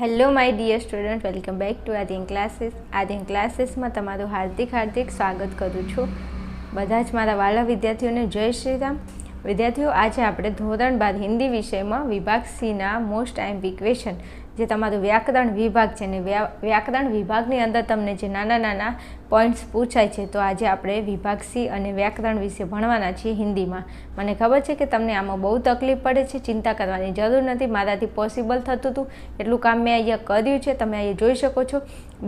Hello my dear student, welcome back to Aadhyan classes. Aadhyan ક્લાસીસમાં તમારું હાર્દિક સ્વાગત કરું છું. બધા જ મારા વાલા વિદ્યાર્થીઓને જય શ્રી રામ. વિદ્યાર્થીઓ, આજે આપણે ધોરણ 12 હિન્દી વિષયમાં વિભાગ સીના મોસ્ટ આઈએમપી ક્વેશ્ચન, જે તમારું વ્યાકરણ વિભાગ છે ને વ્યાકરણ વિભાગની અંદર તમને જે નાના નાના પોઈન્ટ્સ પૂછાય છે, તો આજે આપણે વિભાગ સી અને વ્યાકરણ વિશે ભણવાના છીએ હિન્દીમાં. મને ખબર છે કે તમને આમાં બહુ તકલીફ પડે છે, ચિંતા કરવાની જરૂર નથી. મારાથી પોસિબલ થતું હતું એટલું કામ મેં અહીંયા કર્યું છે. તમે અહીંયા જોઈ શકો છો,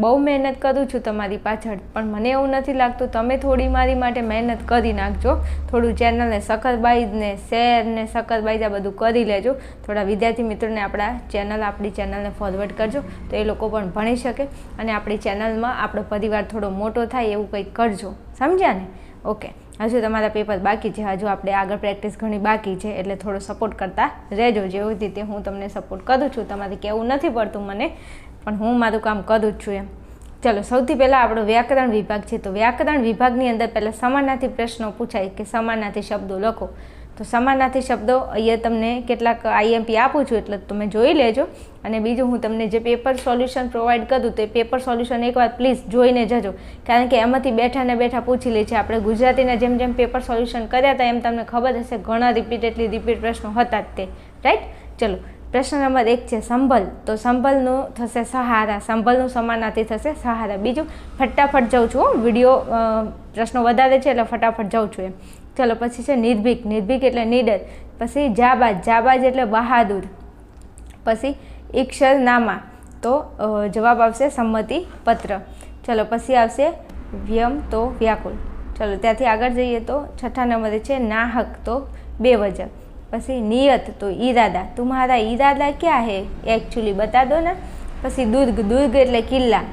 બહુ મહેનત કરું છું તમારી પાછળ, પણ મને એવું નથી લાગતું તમે થોડી મારી માટે મહેનત કરી નાખજો. થોડું ચેનલને સકરબાઈઝને શેર ને સકરબાઈઝ આ બધું કરી લેજો. થોડા વિદ્યાર્થી મિત્રોને આપણી ચેનલને ફોરવર્ડ કરજો, તો એ લોકો પણ ભણી શકે અને આપણી ચેનલમાં આપણો પરિવાર થોડો મોટો થાય એવું કંઈક કરજો. સમજ્યા ને? ઓકે, હજુ તમારા પેપર બાકી છે, હજુ આપણે આગળ પ્રેક્ટિસ ઘણી બાકી છે, એટલે થોડો સપોર્ટ કરતા રહેજો. જેવી રીતે હું તમને સપોર્ટ કરું છું, તમારે કહેવું નથી પડતું મને, પણ હું મારું કામ કરું જ છું એમ. ચલો, સૌથી પહેલાં આપણો વ્યાકરણ વિભાગ છે. તો વ્યાકરણ વિભાગની અંદર પહેલાં સમાનાર્થી પ્રશ્નો પૂછાય કે સમાનાર્થી શબ્દો લખો. તો સમાનાર્થી શબ્દો અહીંયા તમને કેટલાક આઈએમપી આપું છું, એટલે તમે જોઈ લેજો. અને બીજું, હું તમને જે પેપર સોલ્યુશન પ્રોવાઈડ કરું, તો એ પેપર સોલ્યુશન એકવાર પ્લીઝ જોઈને જજો, કારણ કે એમાંથી બેઠા પૂછી લે છે. આપણે ગુજરાતીના જેમ જેમ પેપર સોલ્યુશન કર્યા હતા, એમ તમને ખબર હશે ઘણા રિપીટ પ્રશ્નો હતા જ તે. રાઈટ? ચલો, પ્રશ્ન નંબર 1 છે સંભલ. તો સંભલનું થશે સહારા. સંભલનું સમાનાર્થી થશે સહારા. બીજું, ફટાફટ જાઉં છું, વિડીયો પ્રશ્નો વધારે છે એટલે ફટાફટ જાઉં છું એમ. ચલો, પછી છે નિર્ભીક. નિર્ભીક એટલે નીડર. પછી જાબાજ. જાબાજ એટલે બહાદુર. પછી ઈક્ષરનામા. તો જવાબ આવશે સંમતિ પત્ર. ચલો, પછી આવશે વ્યમ તો વ્યાકુળ. ચલો, ત્યાંથી આગળ જઈએ તો છઠ્ઠા નંબરે છે નાહક. તો બેવજહ. પછી નિયત. તો ઈરાદા. તુમ્હારા ઈરાદા ક્યાં હે, એકચ્યુઅલી બતા દો ને. પછી દુર્ગ. દુર્ગ એટલે કિલ્લા.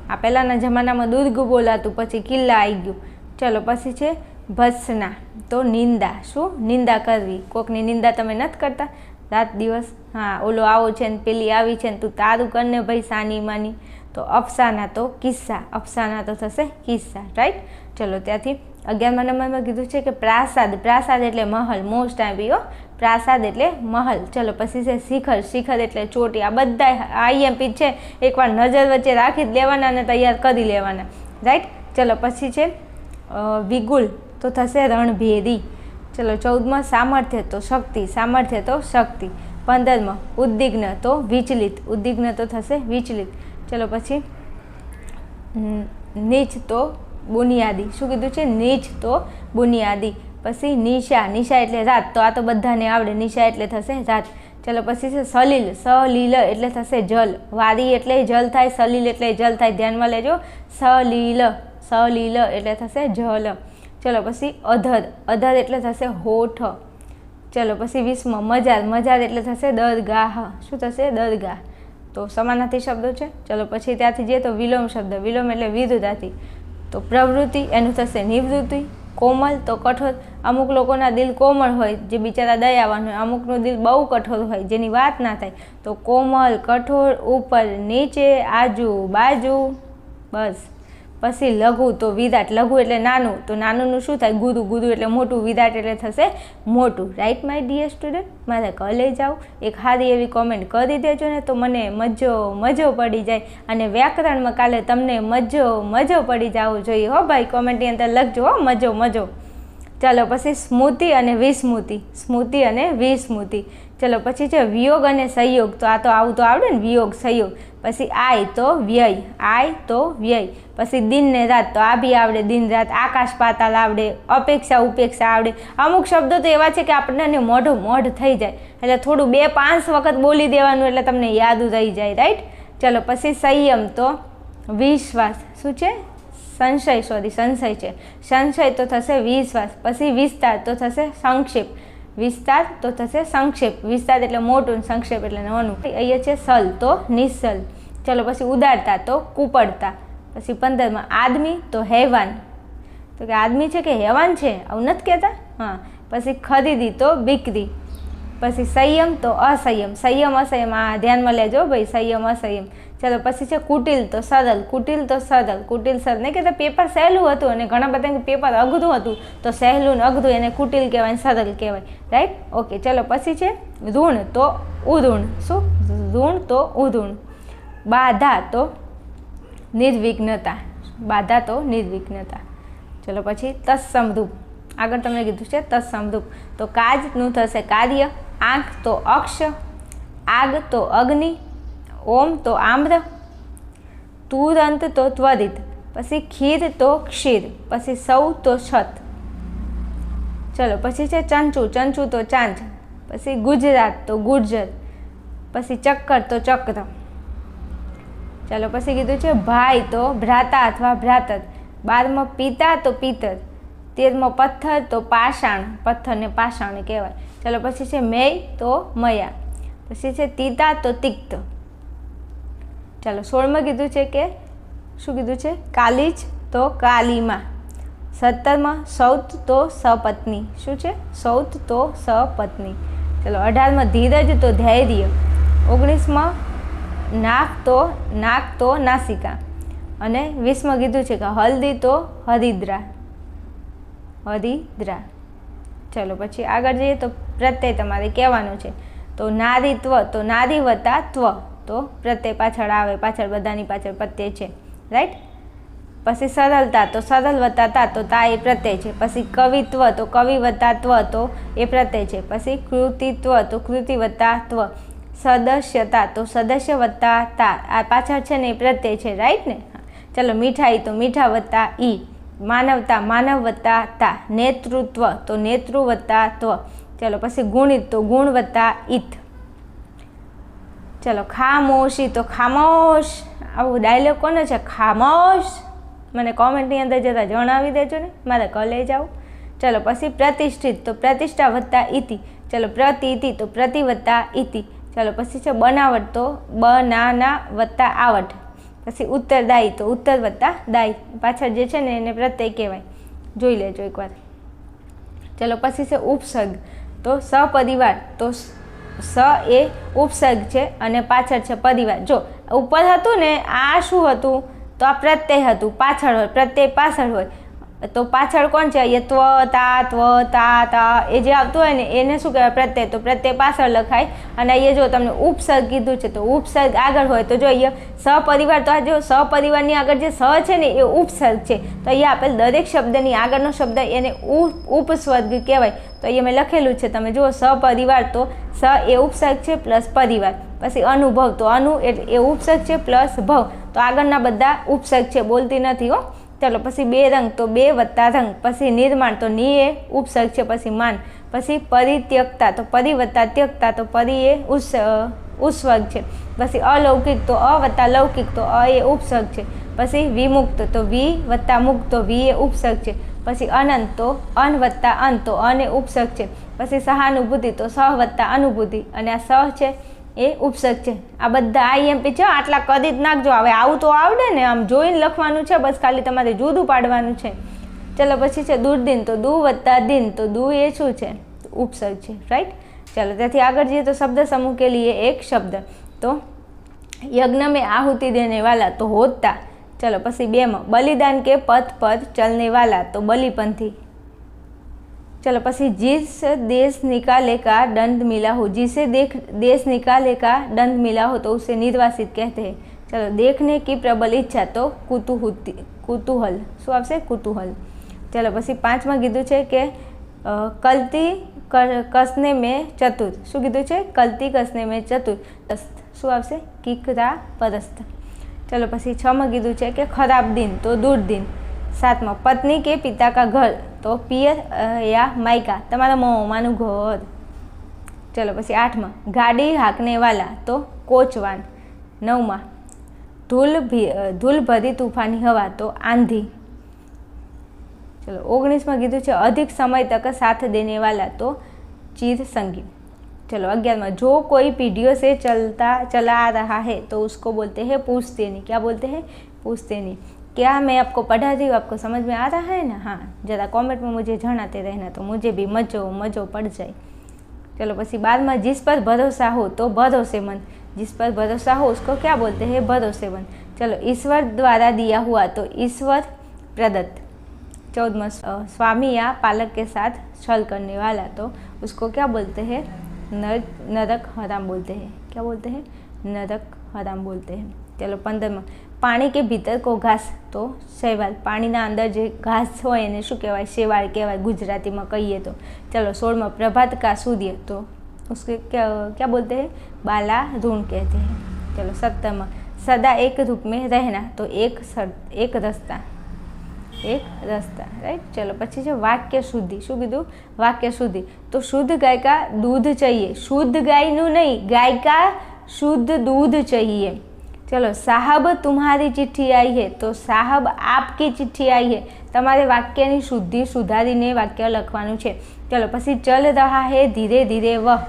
આ પહેલાંના જમાનામાં દુર્ગ બોલાતું, પછી કિલ્લા આવી ગયું. ચલો, પછી છે ભત્સના. તો નિંદા. શું? નિંદા કરવી. કોકની નિંદા તમે નથી કરતા રાત દિવસ? હા, ઓલો આવો છે ને પેલી આવી છે ને તું તારું કરને ભાઈ સાની માની. તો અફસાના. તો કિસ્સા. અફસાના તો થશે કિસ્સા. રાઈટ? ચલો, ત્યાંથી 11મા નંબરમાં કીધું છે કે પ્રાસાદ. પ્રાસાદ એટલે મહલ. Most IMP. પ્રાસાદ એટલે મહલ. ચલો, પછી છે શિખર. શિખર એટલે ચોટી. આ બધા આઈએમપી છે, એકવાર નજર વચ્ચે રાખી જ લેવાના અને તૈયાર કરી લેવાના. રાઈટ? ચલો, પછી છે વિગુલ. તો થશે રણભેરી. ચલો, 14માં સામર્થ્ય. તો શક્તિ. સામર્થ્ય તો શક્તિ. 15માં ઉદ્વિગ્ન. તો વિચલિત. ઉદ્વિગ્ન તો થશે વિચલિત. ચલો, પછી નીચ. તો બુનિયાદી. શું કીધું છે? નીચ તો બુનિયાદી. પછી નિશા. નિશા એટલે રાત. તો આ તો બધાને આવડે. નિશા એટલે થશે રાત. ચલો, પછી છે સલીલ. સલીલ એટલે થશે જલ. વારી એટલે જલ થાય, સલીલ એટલે જલ થાય. ધ્યાનમાં લેજો. સલીલ. સલીલ એટલે થશે જલ. ચલો, પછી અધર. અધર એટલે થશે હોઠ. ચલો, પછી 20માં મજાર. મજાર એટલે થશે દરગાહ. શું થશે? દરગાહ. તો સમાનાર્થી શબ્દો છે. ચલો, પછી ત્યાંથી જઈએ તો વિલોમ શબ્દ. વિલોમ એટલે વિરુદ્ધાર્થી. તો પ્રવૃત્તિ એનું થશે નિવૃત્તિ. કોમલ. તો કઠોર. અમુક લોકોના દિલ કોમળ હોય, જે બિચારા દયાવાન હોય. અમુકનું દિલ બહુ કઠોર હોય, જેની વાત ના થાય. તો કોમલ, કઠોર, ઉપર, નીચે, આજુ, બાજુ. બસ. પછી લઘુ. તો વિરાટ. લઘુ એટલે નાનું. તો નાનુંનું શું થાય? ગુરુ. ગુરુ એટલે મોટું. વિરાટ એટલે થશે મોટું. Right my dear student? મારે કલે જાઓ, એક સારી એવી કોમેન્ટ કરી દેજો ને, તો મને મજો પડી જાય. અને વ્યાકરણમાં કાલે તમને મજો પડી જવો જોઈએ. હો ભાઈ, કોમેન્ટની અંદર લખજો હો, મજો. ચાલો, પછી સ્મૃતિ અને વિસ્મૃતિ. સ્મૃતિ અને વિસ્મૃતિ. ચલો, પછી છે વિયોગ અને સંયોગ. તો આ તો આવું તો આવડે ને, વિયોગ સંયોગ. પછી આય. તો વ્યય. આય તો વ્યય. પછી દિન ને રાત. તો આ બી આવડે, દિન રાત. આકાશ પાતાલ આવડે. અપેક્ષા ઉપેક્ષા આવડે. અમુક શબ્દો તો એવા છે કે આપણને મોઢ થઈ જાય, એટલે થોડું 2-5 વખત બોલી દેવાનું, એટલે તમને યાદ રહી જાય. રાઈટ? ચલો, પછી સંયમ. તો વિશ્વાસ. શું છે? સંશય છે. સંશય તો થશે વિશ્વાસ. પછી વિસ્તાર. તો થશે સંક્ષેપ. વિસ્તાર તો થશે સંક્ષેપ. વિસ્તાર એટલે મોટું, સંક્ષેપ એટલે નાનું. અહીંયા છે સલ. તો નિસલ. ચલો, પછી ઉદારતા. તો કુપડતા. પછી 15માં આદમી. તો હેવાન. તો કે આદમી છે કે હેવાન છે, આવું નથી કહેતા? હા. પછી ખરીદી. તો બીકરી. પછી સંયમ. તો અસંયમ. સંયમ અસંયમ આ ધ્યાનમાં લેજો ભાઈ, સંયમ અસંયમ. ચલો, પછી છે કુટિલ. તો સરળ. કુટિલ તો સરળ. કુટિલ સરળ નહીં કહેતા, પેપર સહેલું હતું અને ઘણા બધા પેપર અઘરું હતું, તો સહેલું ને અઘરું એને કુટિલ કહેવાય, સરળ કહેવાય. રાઈટ? ઓકે. ચલો, પછી છે ઋણ. તો ઉઋણ. શું? ઋણ તો ઉઋણ. બાધા તો નિર્વિઘ્નતા, બાધા તો નિર્વિઘ્નતા. ચલો પછી તત્સમરૂપ, આગળ તમને કીધું છે તત્સમરૂપ. તો કાજનું થશે કાર્ય, આંખ તો અક્ષ, આગ તો અગ્નિ, ઓમ તો આમ્ર, તુરંત તો ત્વરિત, પછી ખીર તો ક્ષીર, પછી સૌ તો છત. ચલો પછી છે ચંચુ, ચંચુ તો ચાંચ, પછી ગુજરાત તો ગુર્જર, પછી ચક્કર તો ચક્ર. ચાલો પછી કીધું છે ભાઈ તો ભ્રાતા અથવા ભ્રાતર, 12માં પિતા તો પિતર, 13માં પથ્થર તો પાષાણ, પથ્થરને પાષાણ કહેવાય. ચાલો પછી છે મેય તો મયા, પછી છે તીતા તો તિક્ત. ચાલો 16માં કીધું છે કે શું કીધું છે કાલીજ તો કાલીમાં, 17માં સૌત તો સપત્ની, શું છે સૌત તો સપત્ની. ચલો 18માં ધીરજ તો ધૈર્ય, 19માં નાક તો નાસિકા, અને 20માં કીધું છે કે હલ્દી તો હરિદ્રા, હરિદ્રા. ચલો પછી આગળ જઈએ તો પ્રત્યય તમારે કહેવાનું છે. તો નારીત્વ તો નારી વત્તા ત્વ, તો પ્રત્યય પાછળ આવે, પાછળ બધાની પાછળ પ્રત્યય છે, રાઈટ. પછી સરળતા તો સરળ વત્તા તા, તો તા એ પ્રત્યય છે. પછી કવિત્વ તો કવિ વત્તા ત્વ, તો એ પ્રત્યય છે. પછી કૃતિત્વ તો કૃતિ વત્તા ત્વ, સદસ્યતા તો સદસ્ય વત્તા તા, આ પાછળ છે ને એ પ્રત્યય છે, રાઈટ ને. ચલો મીઠાઈ તો મીઠા વત્તા ઈ, માનવતા માનવ વત્તા તા, નેતૃત્વ તો નેતૃ વત્તા ત્વ. ચલો પછી ગુણિત તો ગુણ વત્તા ઈત. ચલો ખામોશી તો ખામોશ, આવું ડાયલોગ કોનો છે ખામોશ, મને કોમેન્ટની અંદર જતા જણાવી દેજો ને, મારે કલે જાઓ. ચલો પછી પ્રતિષ્ઠિત તો પ્રતિષ્ઠા વત્તા ઇતિ, ચલો પ્રતિતિ તો પ્રતિ વત્તા ઇતિ. ચલો પછી છે બનાવટ તો બનાના વત્તા આવટ, પછી ઉત્તરદાયી તો ઉત્તર વત્તા દાયી, પાછળ જે છે ને એને પ્રત્યય કહેવાય, જોઈ લેજો એકવાર. ચલો પછી છે ઉપસર્ગ તો સપરિવાર, તો સ એ ઉપસર્ગ છે અને પાછળ છે પરિવાર. જો ઉપર હતું ને આ શું હતું, તો આ પ્રત્યય હતું, પાછળ હોય, પ્રત્યય પાછળ હોય, તો પાછળ કોણ છે એ ત્વ તા એ જે આવતું હોય ને એને શું કહેવાય પ્રત્યય, તો પ્રત્યય પાછળ લખાય. અને અહીંયા જો તમને ઉપસર્ગ કીધું છે તો ઉપસર્ગ આગળ હોય, તો જો અહીંયા સપરિવાર, તો આ જો સપરિવારની આગળ જે સ છે ને એ ઉપસર્ગ છે, તો અહીંયા આપેલ દરેક શબ્દની આગળનો શબ્દ એને ઉપસ્વર્ગ કહેવાય. તો અહીંયા મેં લખેલું છે, તમે જુઓ સપરિવાર, તો સ એ ઉપસર્ગ છે પ્લસ પરિવાર. પછી અનુભવ તો અનુ એટલે એ ઉપસર્ગ છે પ્લસ ભવ, તો આગળના બધા ઉપસર્ગ છે, બોલતી નથી હો. ચલો પછી બે રંગ તો બે વત્તા રંગ, પછી નિર્માણ તો ની એ ઉપસર્ગ છે, પછી માન. પછી પરિત્યક્તા તો પરિ વત્તા ત્યક્તા, તો પરિ એ ઉસ્વર્ગ છે. પછી અલૌકિક તો અ વત્તા લૌકિક, તો અ એ ઉપસર્ગ છે. પછી વિમુક્ત તો વી વત્તા મુક્ત, તો વી એ ઉપસર્ગ છે. પછી અનંત તો અન વત્તા અંત, તો અન એ ઉપસર્ગ છે. પછી સહાનુભૂતિ તો સહ વત્તા અનુભૂતિ, અને આ સહ છે એ ઉપસર્ગ છે. આ બધા આઈએમપી છે, આટલા કરી જ નાખજો. હવે આવું તો આવડે ને, આમ જોઈને લખવાનું છે, બસ ખાલી તમારે જુદું પાડવાનું છે. ચલો પછી છે દુર્દિન તો દુ વત્તા દિન, તો દુ એ શું છે ઉપસર્ગ છે, રાઈટ. ચલો ત્યાંથી આગળ જઈએ તો શબ્દ સમૂહ કે લીએ એક શબ્દ, તો યજ્ઞ में आहुति देने वाला तो होता. चलो પછી બેમાં બલિદાન के पथ पर चलने वाला तो बलिपंथी. चलो પછી जिस देश निकाले का दंड मिला हो, जिसे देश निकाले का दंड मिला हो तो उसे निर्वासित कहते हैं. चलो देखने की प्रबल इच्छा तो कुतूहल, શું આવશે कुतूहल. चलो પછી પાંચમાં કીધું છે કે કલ્તી कसने में चतुर, શું કીધું છે કલ્તી कसने में चतुर, શું આવશે કિકરા પરસ્ત. चलो પછી છમાં કીધું છે કે ખરાબ दिन તો દુર્દિન. સાતમાં પત્ની કે પિતા કા ઘર તો પિયર યા માયકા, તમારા મામાનું ઘર. ચલો પછી આઠમાં ગાડી હાંકને વાલા તો કોચવાન. નવમાં ધૂલ ભરી તૂફાની હવા તો આંધી. चलो 19માં કીધું છે अधिक समय तक साथ देने वाला तो चीर संगी. चलो 11માં जो कोई पीढ़ियों से चला आ रहा है तो उसको बोलते हैं पूछतेनी. क्या बोलते हैं पूछतेनी. क्या मैं आपको पढ़ा रही हूँ, आपको समझ में आ रहा है ना. हाँ, ज़रा कमेंट में मुझे जनाते रहना, तो मुझे भी मज़ो पड़ जाए. चलो પછી 12માં जिस पर भरोसा हो तो भरोसेमंद. जिस पर भरोसा हो उसको क्या बोलते हैं भरोसेमंद. चलो ईश्वर द्वारा दिया हुआ तो ईश्वर प्रदत्त. 14માં स्वामी या पालक के साथ छल करने वाला तो उसको क्या बोलते हैं नरक हराम बोलते हैं. क्या बोलते हैं नरक हराम बोलते हैं. चलो 15 पानी के भीतर को घास तो शैवाल पानीना अंदर जो घास हो એને શું કહેવાય શેવાળ કહેવાય ગુજરાતીમાં કહીએ તો। चलो 16 प्रभात का सूर्य तो उसके क्या बोलते हैं बालारुण कहते हैं। चलो 17 सदा एक रूप में रहना तो एक रास्ता राइट। चलो पछी जो वाक्य शुद्धि शू कीधुं वाक्य शुद्धि तो शुद्ध गाय का दूध चाहिए, शुद्ध गायनु नहीं गाय का शुद्ध दूध चाहिए। चलो साहब तुम्हारी चिट्ठी आई है तो साहब आपकी चिट्ठी आई है। तमारे वाक्यनी शुद्धि सुधारीने वाक्य लखवानुं छे। चलो पछी चल रहा है धीरे धीरे वह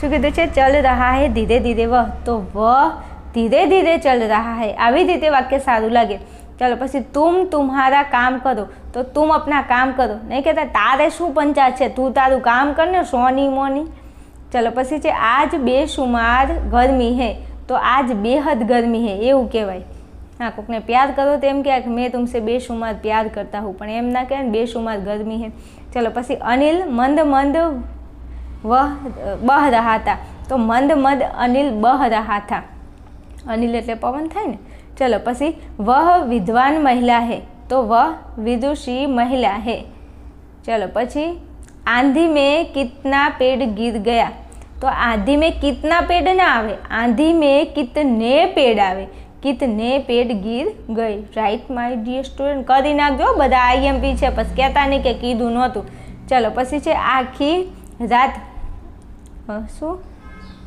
शू कीधुं छे चल रहा है धीरे धीरे वह तो वह धीरे धीरे चल रहा है। आवी रीते वाक्य सारूं लागे। चलो पछी तुम तुम्हारा काम करो तो तुम अपना काम करो, नहीं कहता तारे शू पंचायत छे तू तारू काम कर ने सोनी मोनी। चलो पछी छे आज बेशुमार गर्मी है तो आज बेहद गर्मी है एवं कहवाय। हाँ कोकने प्यार करो तो एम कहे मैं तुमसे बेशुमार प्यार करता हूँ पण एम ना कहे बेशुमार गर्मी है। चलो पछी अनिल मंद मंद वह बह रहा था तो मंद मंद अनिल बह रहा था। अनिल एटले पवन थाय ने। चलो पछी वह विद्वान महिला है तो वह विदुषी महिला है। चलो पछी आंधी में कितना पेड़ गिर गया तो आंधी में कितना पेड़ ना आवे आंधी में कितने पेड़ आवे कितने पेड़ गिर गए। राइट माय डियर स्टूडेंट करी नाखजो बधा IMP छे बस कहता नहीं कि कीधुं नहोतुं। चलो पछी छे आखी रात शू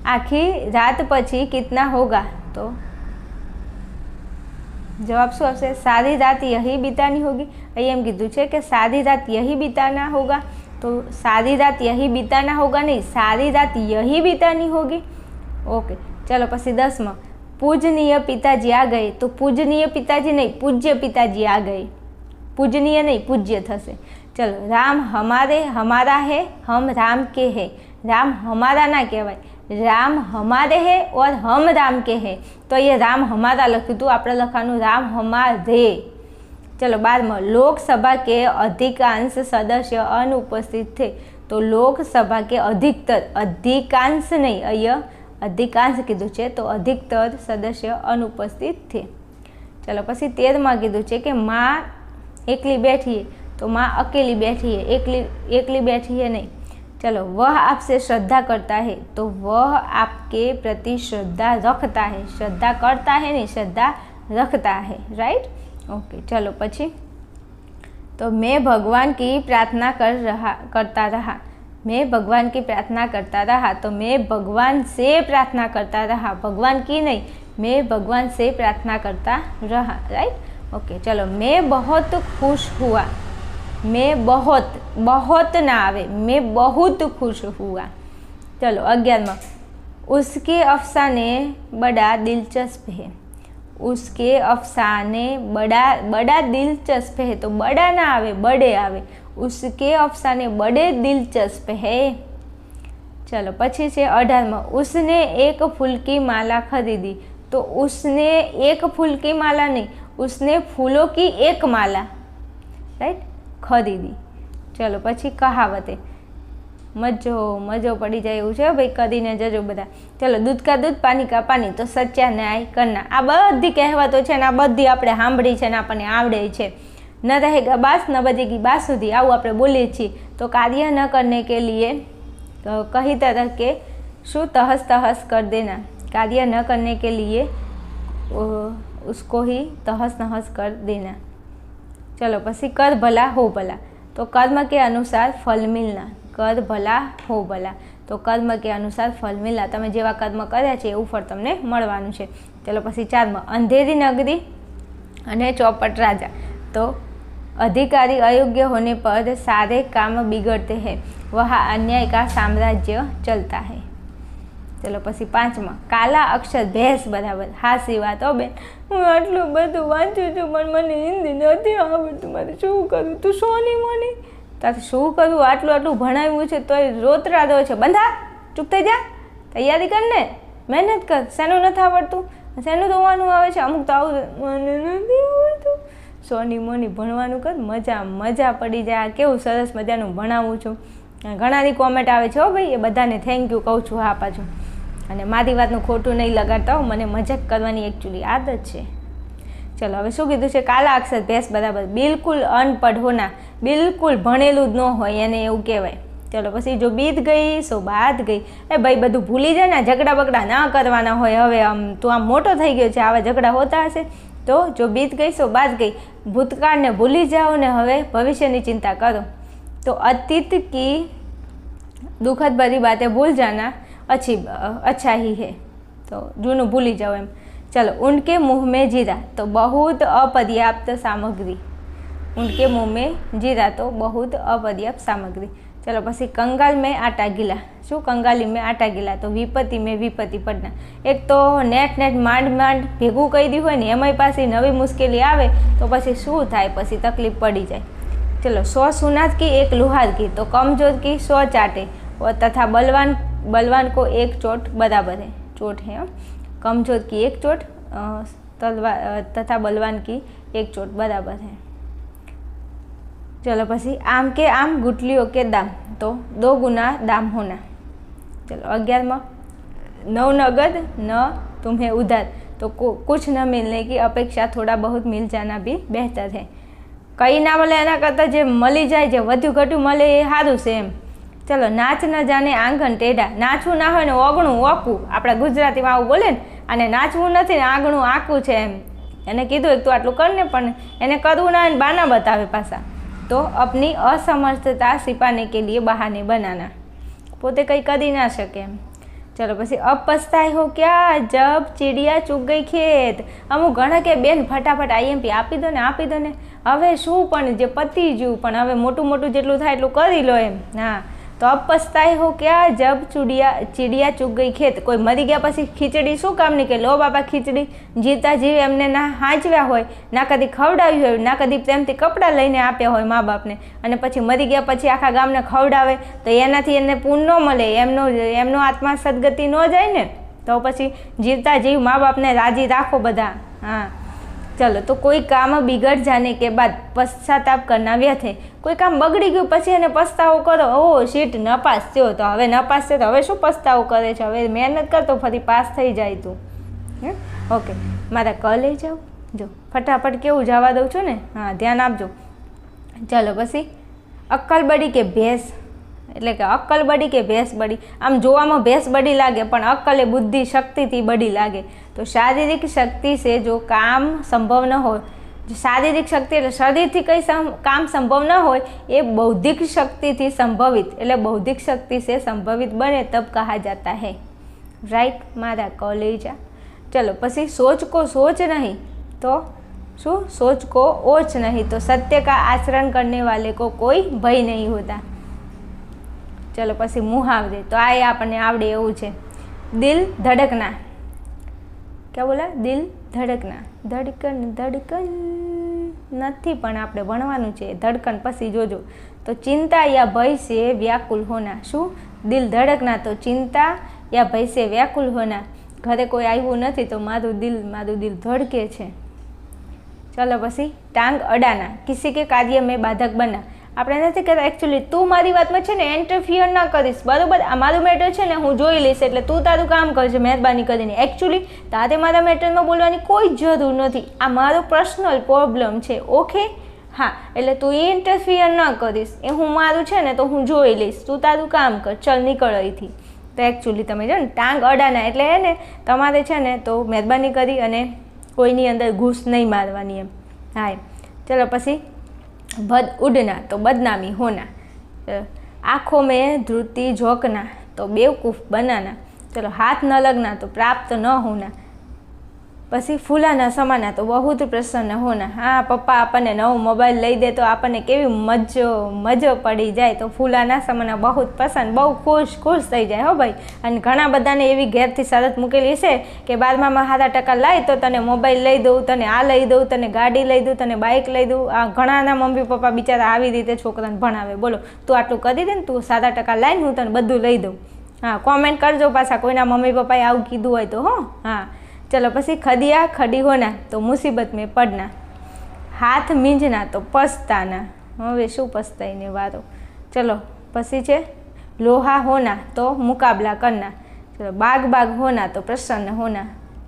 आखी रात पछी कितना होगा तो जवाब शू आवशे सारी रात यही बितानी होगी। अहीं एम कीधुं छे कि सारी रात यही बिताना होगा तो सारी रात यही बिताना होगा नहीं सारी रात यही बितानी होगी। ओके चलो पछी 10 पूजनीय पिताजी आ गए तो पूजनीय पिताजी नहीं पूज्य पिताजी आ गए, पूजनीय नहीं पूज्य थशे। चलो राम हमारे हमारा है हम राम के है, राम हमारा ना कहवाय राम हमारे है और हम राम के है तो ये राम हमारा लख्युं तो आपणे लखवानुं राम हमारे। चलो 12 लोकसभा के अधिकांश सदस्य अनुपस्थित थे तो लोकसभा के अधिकतर अधिकांश नहीं अहींया अधिकांश कीधुं छे तो अधिकतर सदस्य अनुपस्थित थे। चलो पछी 13 कीधुं छे कि माँ एकली बैठी है तो माँ अकेली बैठी है एकली बैठी है नहीं। चलो वह आपसे श्रद्धा करता है तो वह आपके प्रति श्रद्धा रखता है, श्रद्धा करता है नहीं श्रद्धा रखता है। राइट ओके चलो पछी तो मैं भगवान की प्रार्थना करता रहा मैं भगवान की प्रार्थना करता रहा तो मैं भगवान से प्रार्थना करता रहा भगवान की नहीं मैं भगवान से प्रार्थना करता रहा। राइट ओके चलो मैं बहुत खुश हुआ मैं बहुत ना आवे मैं बहुत खुश हुआ। चलो 11 उसके अफसाने बड़ा दिलचस्प है उसके अफसाने बड़ा दिलचस्प है तो बड़ा ना आवे बड़े आवे उसके अफसाने बड़े दिलचस्प है। चलो पछी छे 18 उसने एक फूल की माला खरीदी तो उसने एक फूल की माला नहीं उसने फूलों की एक माला राइट खरीदी। चलो पछी कहावते मजो पड़ी जाए एवुं छे भाई करीने जजो बधा। चलो दूध का दूध पानी का पानी तो सच्चा न्याय करना आ बधी कहेवतो छे ने आ बधी आपणे सांभळी छे ने आपणे आवडे छे। न रहेगा बास न बजेगी बांसुरी आवुं आपणे बोलीए छीए तो कार्य न करने के लिए कही तरह के शू तहस तहस कर देना कार्य न करने के लिए उसको ही तहस नहस कर देना। चलो पछी कर भला हो भला तो कर्म के अनुसार फल मिलना कर भला हो भला तो कर्म के अनुसार फल मिलना तमे जेवा कर्म कर्या छे एवुं फळ तमने मळवानुं छे। चलो पछी 4 अंधेरी नगरी अने चौपट राजा तो अधिकारी अयोग्य होने पर सारे काम बिगड़ते हैं वहाँ अन्याय का साम्राज्य चलता है। चलो पछी 5 काला अक्षर भैंस बराबर हासी वात बेन हूँ आटलू बधुं वांचुं छुं पण मने हिंदी नथी आवडતું मारे शुं करूं तू सोनी मोनी तारे शुं करूं आटલું भणाव्યું છે तोय रोतरा दो छे बंधा चूप थई जा तैयारी कर ने मेहनत कर शेनुं नथी आवडતું शेनुं रोवानुं आवे छे अमुक तो आवडे मने नथी आवडતું सोनी मोनी भणवानुं कर मजा मजा पड़ी जाए केवुं सरस मजानुं भणावुं छुं। घणानी कॉमेंट आवे छे हो भाई ए बधाने थैंक यू कहूं छुं। हाँ पाछुं અને મારી વાતનું ખોટું નહીં લગાડતા હો, મને મજાક કરવાની એકચ્યુઅલી આદત છે. ચલો હવે શું કીધું છે? કાલા અક્ષર ભેંસ બરાબર બિલકુલ અનપઢ હોના, બિલકુલ ભણેલું જ ન હોય એને એવું કહેવાય. ચલો પછી જો બીત ગઈ સો બાત ગઈ. એ ભાઈ બધું ભૂલી જાય ને, ઝઘડા બગડા ના કરવાના હોય. હવે તું આમ મોટો થઈ ગયો છે, આવા ઝઘડા હોતા હશે તો જો બીત ગઈ સો બાત ગઈ, ભૂતકાળને ભૂલી જાઓ ને હવે ભવિષ્યની ચિંતા કરો. તો અતીત કી દુઃખદ ભરી બાतें ભૂલ જાના अच्छा ही है, તો જૂનું ભૂલી જાઓ એમ. चलो उनके मुंह में जीरा तो बहुत अपर्याप्त सामग्री, उनके मुंह में जीरा तो बहुत अपर्याप्त सामग्री. चलो પછી કંગાલ में आटा गीला, શું કંગાલી में आटा गीला तो विपत्ति में विपत्ति પડના. એક તો નેટ માંડ ભેગું કરી દીધું હોય ને એમાંય પાછી નવી મુશ્કેલી આવે તો પછી શું થાય, પછી તકલીફ પડી જાય. चलो 100 सुनात की एक लुहार की तो कमजोर की 100 चाटे और तथा बलवान को एक चोट बराबर है. चोट है कमजोर की एक चोट तथा बलवान की एक चोट बराबर है. चलो પછી आम के आम गुटलियों के दाम तो 2 गुना दाम होना. चलो 11 9 नगद न तुम्हें उधार तो कुछ न मिलने की अपेक्षा थोड़ा बहुत मिल जाना भी बेहतर है. કંઈ ના મળે એના કરતાં જે મળી જાય, જે વધુ ઘટ્યું મળે એ સારું છે એમ. ચલો નાચ ન જાણે આંગણ ટેઢા, નાચવું ના હોય ને ઓગણું ઓકવું, આપણા ગુજરાતીમાં આવું બોલે ને, અને નાચવું નથી ને આંગણું આંકવું છે એમ. એને કીધું એક તું આટલું કર ને, પણ એને કરવું ના હોય ને બાના બતાવે પાછા. તો અપની અસમર્થતા छिपाने के लिए बहाने बनाना, પોતે કંઈ કરી ના શકે એમ. ચલો પછી અબ પછતાય હો ક્યા જબ ચીડિયા ચૂક ગઈ ખેત. અમુક ઘણા કે બેન ફટાફટ IMP આપી દો ને હવે શું, પણ જે પતી ગયું પણ હવે મોટું જેટલું થાય એટલું કરી લો એમ. હા તો અબ પછતાય હો ક્યા જબ ચીડિયા ચૂક ગઈ ખેત. કોઈ મરી ગયા પછી ખીચડી શું કામ નહીં કે લો બાપા ખીચડી, જીતા જીવ એમને ના હાંચવ્યા હોય, ના કદી ખવડાવ્યું હોય, ના કદી પ્રેમથી કપડાં લઈને આપ્યા હોય મા બાપને, અને પછી મરી ગયા પછી આખા ગામને ખવડાવે તો એનાથી એને પૂન ન મળે, એમનો આત્મા સદગતિ ન જાય ને. તો પછી જીવતા જીવ મા બાપને રાજી રાખો બધા. હા चलो तो कोई काम बिगड़ जाने के बाद पश्चाताप करना व्यर्थ है. કોઈ કામ બગડી ગયું પછી એને પસ્તાવો કરો, ઓ શીટ નપાસ થયો તો હવે નપાસ થયો તો હવે શું પસ્તાવો કરે છે, હવે મહેનત કરતો ફરી પાસ થઈ જાય તું. ઓકે મારા ક લઈ જાઓ, જો ફટાફટ કેવું જવા દઉં છું ને. હા ધ્યાન આપજો. ચાલો પછી અક્કલ બડી કે ભેંસ, એટલે કે અક્કલ બડી કે ભેંસ બડી. આમ જોવામાં ભેંસ બડી લાગે પણ અક્કલ એ બુદ્ધિ શક્તિથી બડી લાગે. તો શારીરિક શક્તિ से जो काम संभव न हो, શારીરિક શક્તિ એટલે શરીરથી કંઈ કામ સંભવ ન હોય એ બૌદ્ધિક શક્તિથી સંભવિત, એટલે બૌદ્ધિક શક્તિ से સંભવિત બને તબ કહા જાતા है. રાઈટ મારા ક લઈ જા. ચલો પછી सोच को सोच नहीं तो શું, सोच को ओछ नहीं तो सत्य का आचरण करने वाले को कोई भय नहीं होता. चलो પછી મુહાવરે, તો આ આપણને આવડે એવું છે. દિલ ધડકના, ક્યાં બોલા? દિલ ધડકના, ધડકન ધડકન નથી પણ આપણે ભણવાનું છે. ધડકન પછી જોજો. તો ચિંતા યા ભય સે વ્યાકુલ હોના, શું? દિલ ધડકના તો ચિંતા યા ભય સે વ્યાકુલ હોના. ઘરે કોઈ આવ્યું નથી તો મારું દિલ ધડકે છે. ચલો પછી ટાંગ અડાના, કિસી કે કાર્ય મેં બાધક બના. આપણે નથી કહેતા એકચ્યુઅલી તું મારી વાતમાં છે ને ઇન્ટરફિયર ના કરીશ, બરાબર? આ મારું મેટર છે ને હું જોઈ લઈશ, એટલે તું તારું કામ કરજે મહેરબાની કરીને. એકચ્યુઅલી તારે મારા મેટરમાં બોલવાની કોઈ જરૂર નથી, આ મારો પર્સનલ પ્રોબ્લેમ છે. ઓકે હા, એટલે તું ઇન્ટરફિયર ના કરીશ, એ હું મારું છે ને તો હું જોઈ લઈશ, તું તારું કામ કર, ચલ નીકળ અહીંથી. તો એકચ્યુઅલી તમે જો ને ટાંગ અડાના એટલે હે ને તમારે છે ને તો મહેરબાની કરી અને કોઈની અંદર ઘૂસ નહીં મારવાની એમ. હા ચલો પછી बद उड़ना तो बदनामी होना. आँखों में धृति झोंकना तो बेवकूफ़ बनाना. चलो हाथ न लगना तो प्राप्त न होना. પછી ફૂલાના સમાના તો બહુ પ્રસન્ન હોના. હા પપ્પા આપણને નવો મોબાઈલ લઈ દે તો આપણને કેવી મજો પડી જાય. તો ફૂલાના સમાના બહુ પસંદ, બહુ ખુશ થઈ જાય હો ભાઈ. અને ઘણા બધાને એવી ઘેરથી શરત મૂકેલી છે કે 12માં સારા ટકા લાય તો તને મોબાઈલ લઈ દઉં, તને આ લઈ દઉં, તને ગાડી લઈ દઉં, તને બાઇક લઈ દઉં. આ ઘણાના મમ્મી પપ્પા બિચારા આવી રીતે છોકરાને ભણાવે. બોલો તું આટલું કરી દે ને, તું સારા ટકા લાવીને હું તને બધું લઈ દઉં. હા કોમેન્ટ કરજો પાછા કોઈના મમ્મી પપ્પાએ આવું કીધું હોય તો. હો હા चलो પછી ખડિયા ખડી હોના તો મુસીબત મેં પડના. હાથ મીંજના તો પસ્તાના. હવે શું પસ્તાય ને વારો. ચલો પછી છે લોહા હોના તો મુકાબલા કરના. चलो बाग बाग होना तो प्रसन्न होना,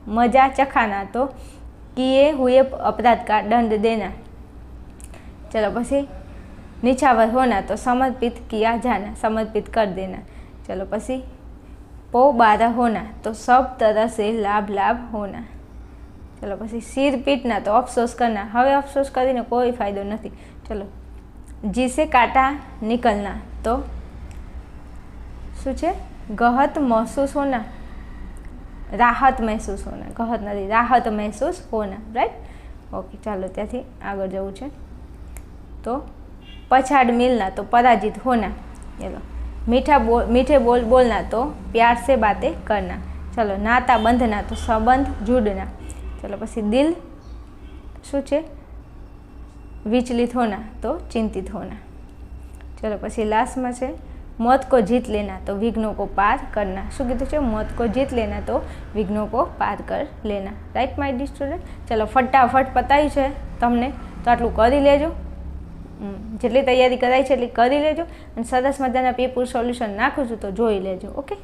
मजा चखाना तो किए हुए अपराध का दंड देना। चलो पसी निछावर होना तो समर्पित किया जाना, समर्पित कर देना। चलो पसी पो बारह होना तो सब तरह से लाभ लाभ होना। चलो पसी सिर पीटना तो अफसोस करना, हवे अफसोस करीने कोई फायदो नहीं। चलो जी से कांटा निकलना तो शू छे गहत महसूस होना, राहत महसूस होना, गहत नहीं राहत महसूस होना, राइट। ओके चलो त्याथी आगळ जवुं छे। तो पछाड़ मिलना तो पराजित होना। चलो मीठे बोल बोलना तो प्यार से बातें करना। चलो नाता बंधना तो संबंध जुड़ना। चलो पसी दिल शू छे विचलित होना तो चिंतित होना। चलो पसी लास्ट में छे मौत को जीत लेना तो विघ्नों को पार करना। शू कीधुं छे मौत को जीत लेना तो विघ्नों को पार कर लेना, राइट माय डियर स्टूडेंट। चलो फटाफट पताव्युं छे तमने तो आटલું કરી લેજો, જેટલી તૈયારી કરાઈ છે એટલી કરી લેજો અને સરસ મજાના પેપર સોલ્યુશન નાખું છું તો જોઈ લેજો. ઓકે.